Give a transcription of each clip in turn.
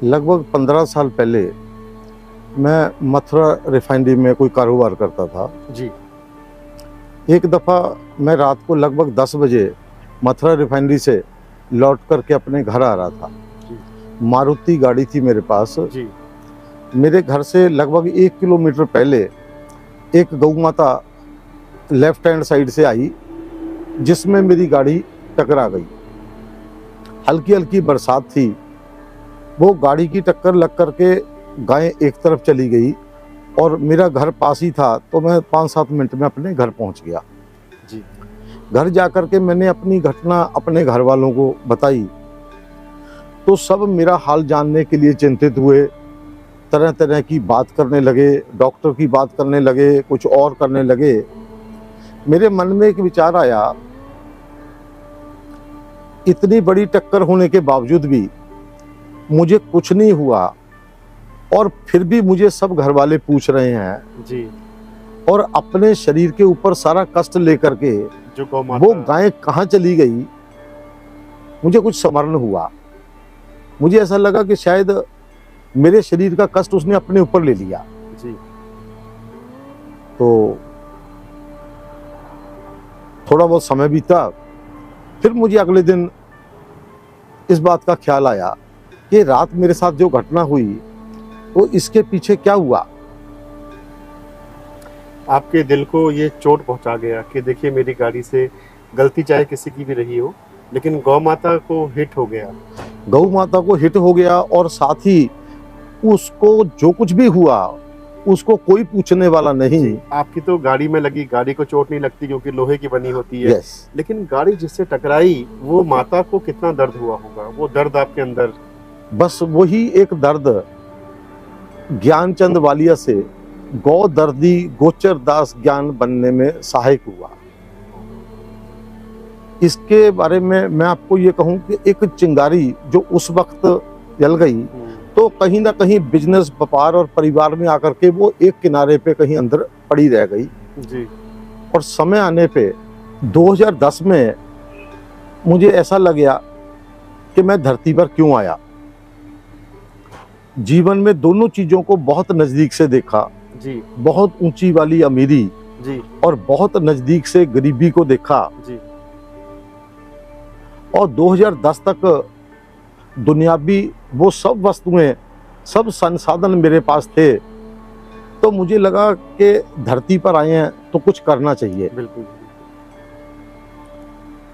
लगभग 15 साल पहले मैं मथुरा रिफाइनरी में कोई कारोबार करता था। जी। एक दफ़ा मैं रात को लगभग 10 बजे मथुरा रिफाइनरी से लौट करके अपने घर आ रहा था। जी। मारुति गाड़ी थी मेरे पास। जी। मेरे घर से लगभग 1 किलोमीटर पहले एक गौ माता लेफ्ट हैंड साइड से आई, जिसमें मेरी गाड़ी टकरा गई। हल्की हल्की बरसात थी। वो गाड़ी की टक्कर लग करके गाय एक तरफ चली गई और मेरा घर पास ही था, तो मैं 5-7 मिनट में अपने घर पहुंच गया। जी। घर जाकर के मैंने अपनी घटना अपने घर वालों को बताई, तो सब मेरा हाल जानने के लिए चिंतित हुए। तरह तरह की बात करने लगे, डॉक्टर की बात करने लगे, कुछ और करने लगे। मेरे मन में एक विचार आया, इतनी बड़ी टक्कर होने के बावजूद भी मुझे कुछ नहीं हुआ और फिर भी मुझे सब घर वाले पूछ रहे हैं जी। और अपने शरीर के ऊपर सारा कष्ट लेकर के जो गौ माता, वो गाय कहाँ चली गई, मुझे कुछ स्मरण हुआ। मुझे ऐसा लगा कि शायद मेरे शरीर का कष्ट उसने अपने ऊपर ले लिया। जी। तो थोड़ा बहुत समय बीता, फिर मुझे अगले दिन इस बात का ख्याल आया कि रात मेरे साथ जो घटना हुई वो इसके पीछे क्या हुआ। आपके दिल को ये चोट पहुंचा गया कि देखिए मेरी गाड़ी से गलती चाहे किसी की भी रही हो, लेकिन गौ माता को हिट हो गया। गौ माता को हिट हो गया और साथ ही उसको जो कुछ भी हुआ उसको कोई पूछने वाला नहीं। आपकी तो गाड़ी में लगी, गाड़ी को चोट नहीं लगती क्योंकि लोहे की बनी होती है। यस। लेकिन गाड़ी जिससे टकराई वो माता को कितना दर्द हुआ होगा, वो दर्द आपके अंदर। बस वही एक दर्द ज्ञानचंद वालिया से गौ दर्दी गोचर दास ज्ञान बनने में सहायक हुआ। इसके बारे में मैं आपको ये कहूं कि एक चिंगारी जो उस वक्त जल गई, तो कहीं ना कहीं बिजनेस, व्यापार और परिवार में आकर के वो एक किनारे पे कहीं अंदर पड़ी रह गई। जी। और समय आने पे 2010 में मुझे ऐसा लगा कि मैं धरती पर क्यों आया। जीवन में दोनों चीजों को बहुत नजदीक से देखा। जी। बहुत ऊंची वाली अमीरी जी। और बहुत नजदीक से गरीबी को देखा। जी। और 2010 तक दुनियावी वो सब वस्तुएं, सब संसाधन मेरे पास थे, तो मुझे लगा कि धरती पर आए हैं तो कुछ करना चाहिए। बिल्कुल।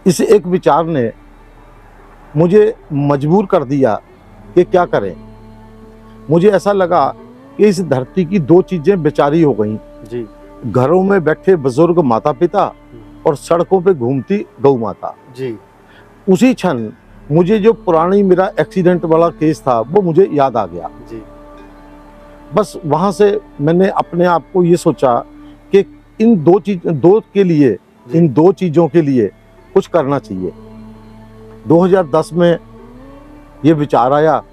इस एक विचार ने मुझे मजबूर कर दिया कि क्या करें। मुझे ऐसा लगा कि इस धरती की दो चीजें बेचारी हो गई। जी। घरों में बैठे बुजुर्ग माता पिता और सड़कों पे घूमती गौ माता। जी। उसी क्षण मुझे जो पुरानी मेरा एक्सीडेंट वाला केस था वो मुझे याद आ गया। जी। बस वहां से मैंने अपने आप को ये सोचा कि इन दो चीजों के लिए कुछ करना चाहिए। 2010 में ये विचार आया,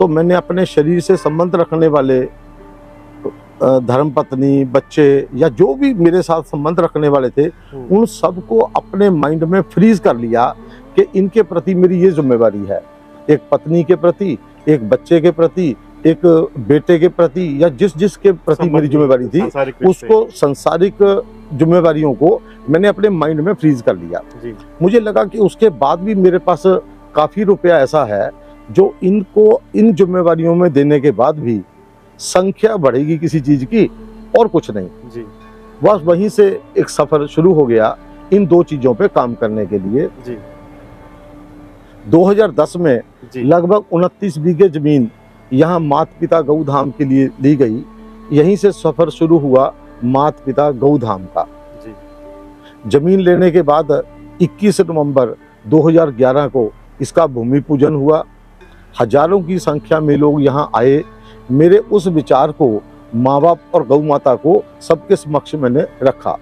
तो मैंने अपने शरीर से संबंध रखने वाले धर्मपत्नी, बच्चे या जो भी मेरे साथ संबंध रखने वाले थे, उन सबको अपने माइंड में फ्रीज कर लिया कि इनके प्रति मेरी ये जिम्मेवारी है। एक पत्नी के प्रति, एक बच्चे के प्रति, एक बेटे के प्रति, या जिस के प्रति मेरी जिम्मेवारी थी, उसको सांसारिक जिम्मेवारियों को मैंने अपने माइंड में फ्रीज कर लिया। जी। मुझे लगा कि उसके बाद भी मेरे पास काफी रुपया ऐसा है जो इनको इन जिम्मेवारियों में देने के बाद भी संख्या बढ़ेगी किसी चीज की और कुछ नहीं। जी। बस वहीं से एक सफर शुरू हो गया इन दो चीजों पे काम करने के लिए। जी। 2010 में लगभग 29 बीघे जमीन यहाँ माता पिता गौधाम के लिए ली गई। यहीं से सफर शुरू हुआ माता पिता गौधाम का। जी। जमीन लेने के बाद 21 नवंबर 2011 को इसका भूमि पूजन हुआ। हजारों की संख्या में लोग यहाँ आए। मेरे उस विचार को माँ बाप और गौ माता को सबके समक्ष मैंने रखा।